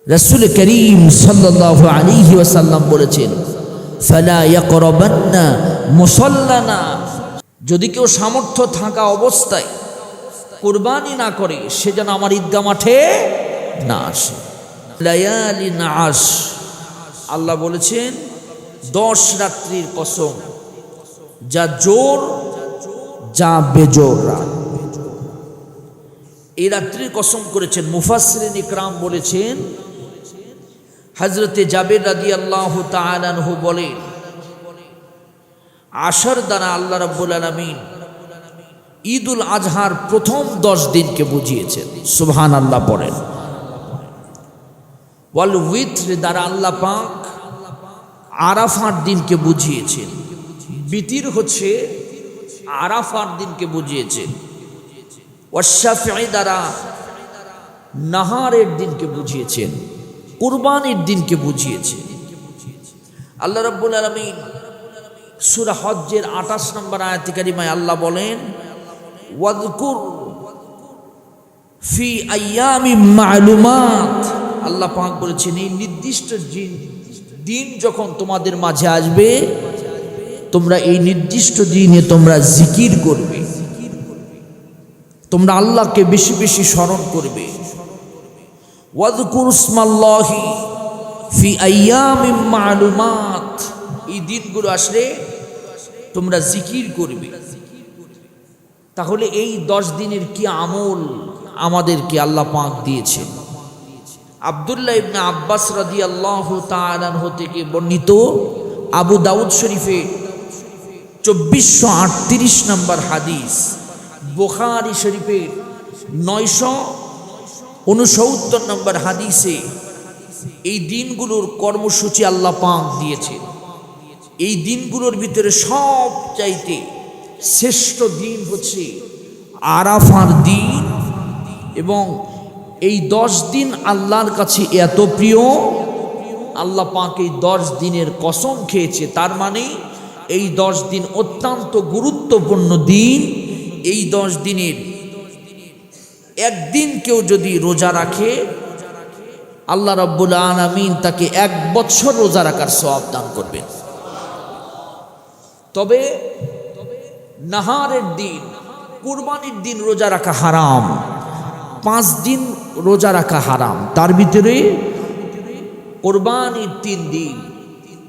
রাসূল করিম সাল্লাল্লাহু আলাইহি ওয়াসাল্লাম বলেছেন, ফালা ইয়াকরাবান্না মুসাল্লানা, যদি কেউ সামর্থ্য থাকা অবস্থায় কুরবানি না করে সে যেন আমার ঈদগাহ মাঠে না আসে। লায়ালি নাআশ, আল্লাহ বলেছেন 10 রাত্রির কসম, যা জোর যা বেজোর রাত, এই রাত্রির কসম করেছেন। মুফাসসিরিন ইকরাম বলেছেন, হযরতে জাবের রাদিয়াল্লাহু তাআলা আনহু বলেন, আশার দ্বারা আল্লাহ রাব্বুল আলামিন ঈদুল আজহার প্রথম 10 দিনকে বুঝিয়েছেন। সুবহানাল্লাহ পড়েন। ওয়াল উইত্র দ্বারা আল্লাহ পাক আরাফার দিনকে বুঝিয়েছেন। বিতির হচ্ছে আরাফার দিনকে বুঝিয়েছেন। ওয়াশাফি দ্বারা নাহারের দিনকে বুঝিয়েছেন, কুরবানির দিনকে বুঝিয়েছেন। আল্লাহ রাব্বুল আলামিন সূরা হজ্জের 28 নম্বর আয়াতে কারিমায় আল্লাহ বলেন, ওয়াযকুর ফি আইয়ামিম মা'লুমাত, আল্লাহ পাক বলেছেন এই নির্দিষ্ট দিন যখন তোমাদের মাঝে আসবে তোমরা এই নির্দিষ্ট দিনে তোমরা জিকির করবে, তোমরা আল্লাহকে বেশি বেশি স্মরণ করবে। ওয়াযকুর ইসমাল্লাহি ফি আইয়ামিম মা'লুমাত, এই দিনগুলো আসলে তোমরা জিকির করবে। তাহলে এই 10 দিনের কি আমল আমাদেরকে আল্লাহ পাক দিয়েছেন। আব্দুল্লাহ ইবনে আব্বাস রাদিয়াল্লাহু তাআলা আনহু থেকে বর্ণিত, আবু দাউদ শরীফে 2438 নম্বর হাদিস, বুখারী শরীফে 969 নম্বর হাদিসে এই দিনগুলোর কর্মসূচি আল্লাহ পাক দিয়েছেন। এই দিনগুলোর ভিতরে সবচাইতে শ্রেষ্ঠ দিন হচ্ছে আরাফার দিন, এবং এই 10 দিন আল্লাহর কাছে এত প্রিয়, আল্লাহ পাক এই 10 দিনের কসম খেয়েছে। তার মানে এই 10 দিন অত্যন্ত গুরুত্বপূর্ণ দিন। এই 10 দিনের একদিন কেউ যদি রোজা রাখে আল্লাহ রাব্বুল আলামিন তাকে 1 বছর রোজা রাখার সওয়াব দান করবেন। তবে নাহারের দিন, কুরবানির দিন রোজা রাখা হারাম। 5 দিন রোজা রাখা হারাম, তার ভিতরে কোরবানির 3 দিন,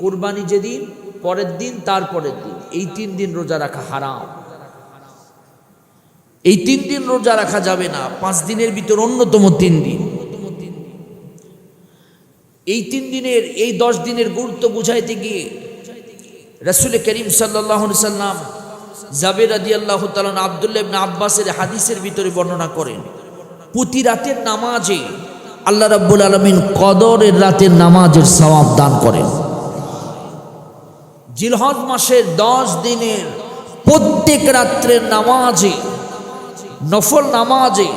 কোরবানি যেদিন পরের দিন তারপরের দিন, এই 3 দিন রোজা রাখা হারাম। এই 3 দিন রোজা রাখা যাবে না, 5 দিনের ভিতর অন্যতম 3 দিন। এই 3 দিনের, এই 10 দিনের গুরুত্ব বুঝাইতে গিয়ে রাসূল করিম সাল্লাল্লাহু আলাইহি সাল্লাম জাবের রাদিয়াল্লাহু তাআলা আব্দুল্লাহ ইবনে আব্বাসের হাদিসের ভিতরে বর্ণনা করেন, প্রতি রাতের নামাজে আল্লাহ রাব্বুল আলামিন কদরের রাতের নামাজের সওয়াব দান করেন। জিলহজ মাসের 10 দিনের প্রত্যেক রাত্রের নামাজে, নফল নামাজে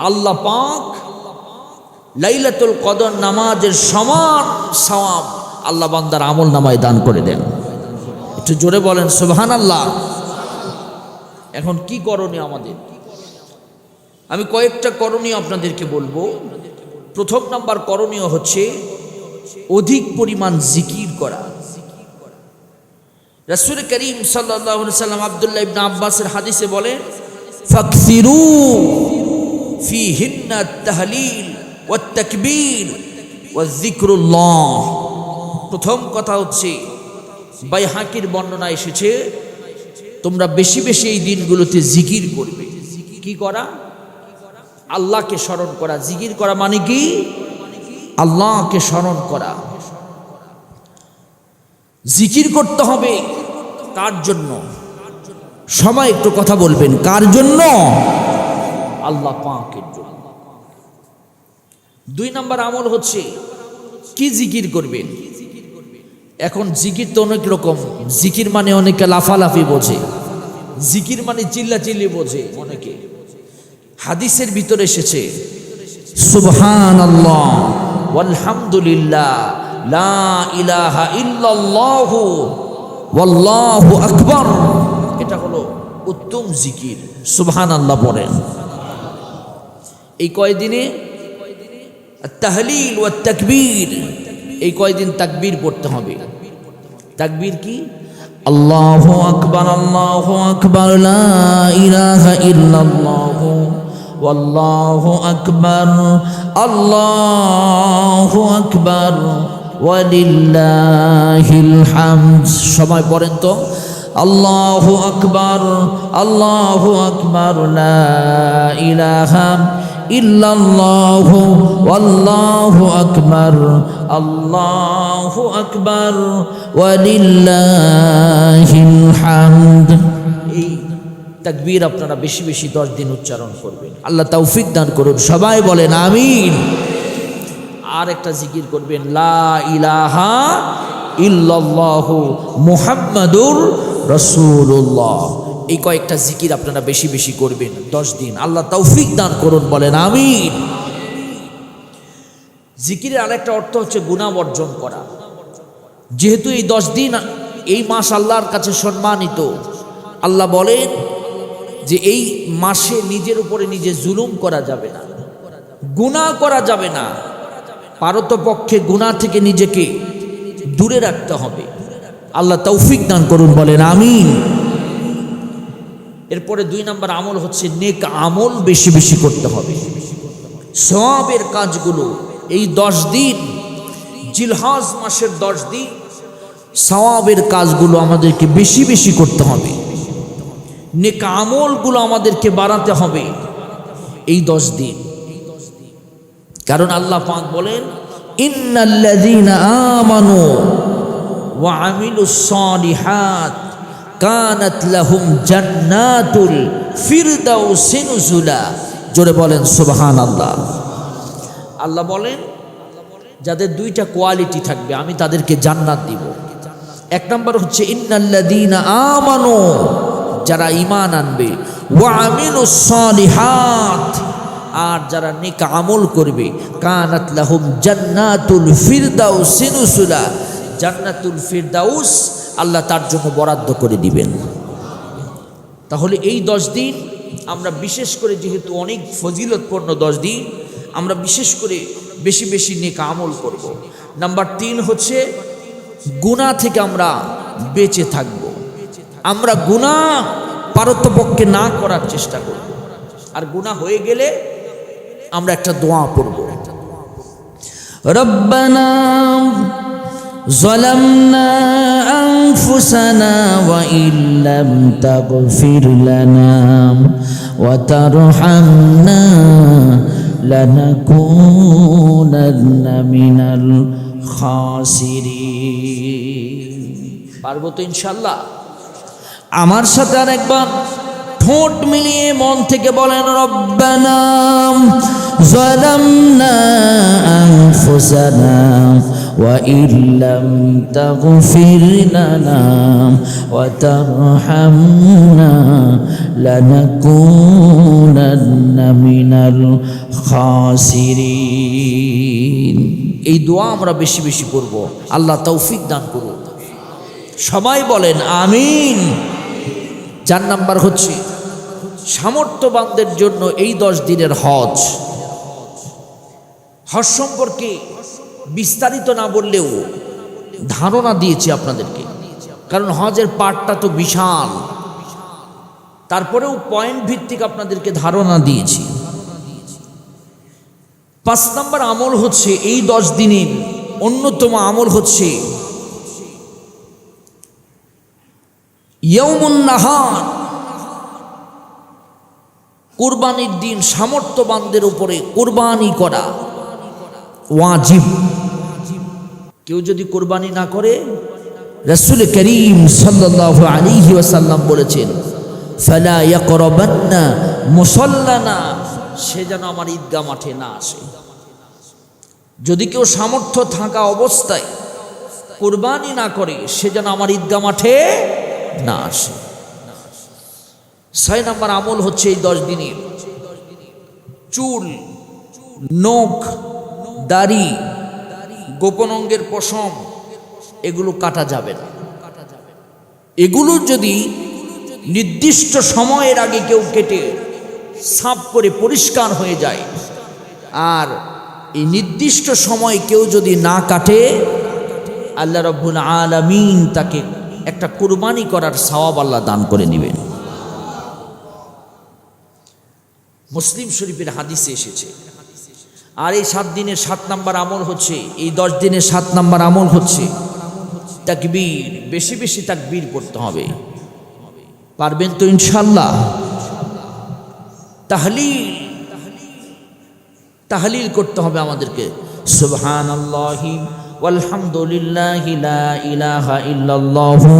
আল্লাহ পাক লাইলাতুল কদর নামাজের সমান সওয়াব আল্লাহ বান্দার আমল নামায় দান করে দেন। একটু জোরে বলেন সুবহানাল্লাহ। এখন কি করণীয় আমাদের? আমি কয়েকটা করণীয় আপনাদেরকে বলবো। প্রথম নাম্বার করণীয় হচ্ছে অধিক পরিমাণ জিকির করা। রাসূল করিম সাল্লাল্লাহু আলাইহি সাল্লাম আব্দুল্লাহ ইবনে আব্বাসের হাদিসে বলেন, ফাকসিরু ফিহিন্না তাহলিল ওয়াত তাকবীর ওয়াজ যিকরুল্লাহ। প্রথম কথা হচ্ছে, বাইহাকির বর্ণনা এসেছে, তোমরা বেশি বেশি এই দিনগুলোতে জিকির করবে। কি করা? আল্লাহকে স্মরণ করা। জিকির করা মানে কি? আল্লাহকে স্মরণ করা। জিকির করতে হবে কার জন্য? সবাই একটু কথা বলবেন, কার জন্য? আল্লাহ পাকের জন্য। 2 নম্বর আমল হচ্ছে কি জিকির করবেন। এখন জিকির তো অনেক রকম। জিকির মানে অনেকে লাফালাফি বোঝে, জিকির মানে চিল্লাচিল্লি বোঝে অনেকে। হাদিসের ভিতরে এসেছে সুবহানাল্লাহ ওয়ালহামদুলিল্লাহ লা ইলাহা ইল্লাল্লাহু ওয়াল্লাহু আকবার, এটা হলো উত্তম জিকির। সুবহানাল্লাহ পড়েন। এই কয়দিনে তাহলিল ওয়া তাকবীর, এই কয়দিন তাকবীর পড়তে হবে। তাকবীর কি? আল্লাহু আকবার, আল্লাহু আকবার, লা ইলাহা ইল্লাল্লাহ, ওয়াল্লাহু আকবার, আল্লাহু আকবার, ওয়ালিল্লাহিল হামদ। সবাই পড়েন তো, আল্লাহু আকবার, আল্লাহু আকবার, লা ইলাহা ইল্লাল্লাহ, ওয়াল্লাহু আকবার, আল্লাহু আকবার, ওয়ালিল্লাহিল হামদ। এই তাকবীর আপনারা বেশি বেশি 10 দিন উচ্চারণ করবেন। আল্লাহ তৌফিক দান করুন। সবাই বলেন আমিন। আর একটা জিকির করবেন, লা ইলাহা ইল্লাল্লাহু মুহাম্মাদুর রাসূলুল্লাহ। এই কয়েকটা জিকির আপনারা বেশি বেশি করবেন 10 দিন। আল্লাহ তৌফিক দান করুন, বলেন আমিন। জিকিরের আরেকটা অর্থ হচ্ছে গুনাহ বর্জন করা। যেহেতু এই 10 দিন, এই মাস আল্লাহর কাছে সম্মানিত, আল্লাহ বলেন যে এই মাসে নিজের উপরে নিজে জুলুম করা যাবে না, গুনাহ করা যাবে না। পারতপক্ষে গুনাহ থেকে নিজেকে দূরে রাখতে হবে। আল্লাহ তৌফিক দান করুন, বলেন আমিন। এরপরে 2 নম্বর আমল হচ্ছে নেক আমল বেশি বেশি করতে হবে। সওয়াবের কাজগুলো এই 10 দিন, জিলহজ মাসের 10 দিন সওয়াবের কাজগুলো আমাদেরকে বেশি বেশি করতে হবে। নেক আমলগুলো আমাদেরকে বাড়াতে হবে এই 10 দিন। কারণ আল্লাহ পাক বলেন, ইন্নাল্লাযীনা আমানু ওয়া আমিলুস সালিহাত কানাত লাহুম জান্নাতুল ফিরদাউসি নুজুলা। জোরে বলেন সুবহানাল্লাহ। আল্লাহ বলেন, যাদের 2টা কোয়ালিটি থাকবে আমি তাদেরকে জান্নাত দিব। 1 নম্বর হচ্ছে ইন্নাল্লাযীনা আমানু, যারা ঈমান আনবে, ওয়া আমিলুস সালিহাত, আর যারা নেক আমল করবে, কানাত লাহুম জান্নাতুল ফিরদাউসি নুজুলা, জান্নাতুল ফিরদাউস আল্লাহ তার জন্য বরাদ্দ করে দিবেন। তাহলে এই 10 দিন আমরা বিশেষ করে, যেহেতু অনেক ফজিলতপূর্ণ 10 দিন, আমরা বিশেষ করে বেশি বেশি নেক আমল করব। নাম্বার 3 হচ্ছে গুনাহ থেকে আমরা বেঁচে থাকব। আমরা গুনাহ পারতপক্ষে না করার চেষ্টা করব। আর গুনাহ হয়ে গেলে আমরা একটা দোয়া পড়ব, রব্বানা ظلمنا أنفسنا وإن لم تغفر لنا وترحمنا لنكونن من الخاسرين। পারবো তো ইনশাআল্লাহ? আমার সাথে আরেকবার ঠোঁট মিলিয়ে মন থেকে বলেন, রব্বানা যালামনা আনফুসানা ওয়া ইল্লাম তাগফির লানা ওয়া তারহামনা লানাকুনান্না মিনাল খাসিরিন। এই দোয়া আমরা বেশি বেশি করব। আল্লাহ তৌফিক দান করুন। সবাই বলেন আমিন। 4 নাম্বার হচ্ছে সামর্থ্যবানদের জন্য এই 10 দিনের হজ। হজ সম্পর্কে বিস্তারিত না বললেও ধারণা দিয়েছি আপনাদেরকে, কারণ হজের পার্টটা তো বিশাল। তারপরেও পয়েন্ট ভিত্তিক আপনাদেরকে ধারণা দিয়েছি। 5 নম্বর আমল হচ্ছে এই 10 দিনের অন্যতম আমল হচ্ছে ইয়াউমুন নাহার, কুরবানির দিন সামর্থ্যবানদের উপরে কুরবানি করা ওয়াজিব। কেউ যদি কুরবানি না করে, রাসূল করিম সাল্লাল্লাহু আলাইহি ওয়াসাল্লাম বলেছেন, ফালা ইয়াকরাবান্না মুসাল্লানা, সে যেন আমার ঈদগাহ মাঠে না আসে। যদি কেউ সামর্থ্য থাকা অবস্থায় কুরবানি না করে, সে যেন আমার ঈদগাহ মাঠে না আসে। 6 নম্বর আমল হচ্ছে এই 10 দিনে চুল, নখ, দাড়ি, গোপন অঙ্গের পশম এগুলো কাটা যাবে না। এগুলো যদি নির্দিষ্ট সময়ের আগে কেউ কেটে সাফ করে পরিষ্কার হয়ে যায়, আর এই নির্দিষ্ট সময় কেউ যদি না কাটে, আল্লাহ রাব্বুল আলামিন তাকে একটা কুরবানি করার সওয়াব আল্লাহ দান করে নেবেন। মুসলিম শরীফের হাদিসে এসেছে। আর এই 7 দিনের 7 নাম্বার আমল হচ্ছে, এই 10 দিনের 7 নাম্বার আমল হচ্ছে তাকবীর। বেশি বেশি তাকবীর করতে হবে। পারবেন তো ইনশাআল্লাহ? তাহলিল করতে হবে আমাদেরকে। সুবহানাল্লাহি ওয়ালহামদুলিল্লাহি লা ইলাহা ইল্লাল্লাহু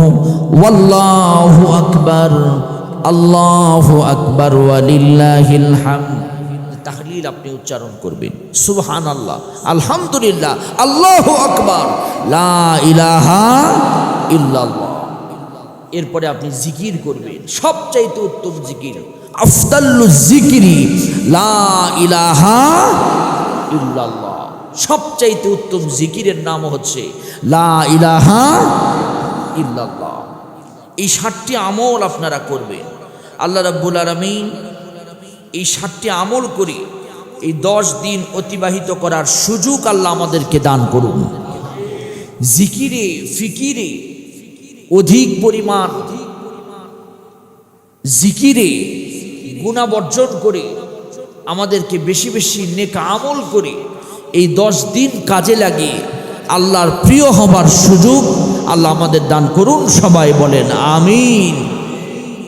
ওয়াল্লাহু আকবার, আল্লাহু আকবার ওয়ালিল্লাহিল হামদ। তাহলিল আপনি উচ্চারণ করবেন, সুবহানাল্লাহ, আলহামদুলিল্লাহ, আল্লাহু আকবার, লা ইলাহা ইল্লাল্লাহ। এরপরে আপনি জিকির করবেন, সবচাইতে উত্তম জিকির, আফদালুজ জিকিরি লা ইলাহা ইল্লাল্লাহ। সবচাইতে উত্তম জিকিরের নাম হচ্ছে লা ইলাহা ইল্লাল্লাহ। এই 7টি আমল আপনারা করবেন। আল্লাহ রাব্বুল আলামিন এই 7টি আমল করে এই 10 দিন অতিবাহিত করার সুযোগ আল্লাহ আমাদেরকে দান করুন। জিকিরে ফিকিরে অধিক পরিমাণ জিকিরে গুনাহ বর্জন করে আমাদেরকে বেশি বেশি নেক আমল করে এই 10 দিন কাজে লাগিয়ে আল্লাহর প্রিয় হবার সুযোগ আল্লাহ আমাদের দান করুন। সবাই বলেন আমিন।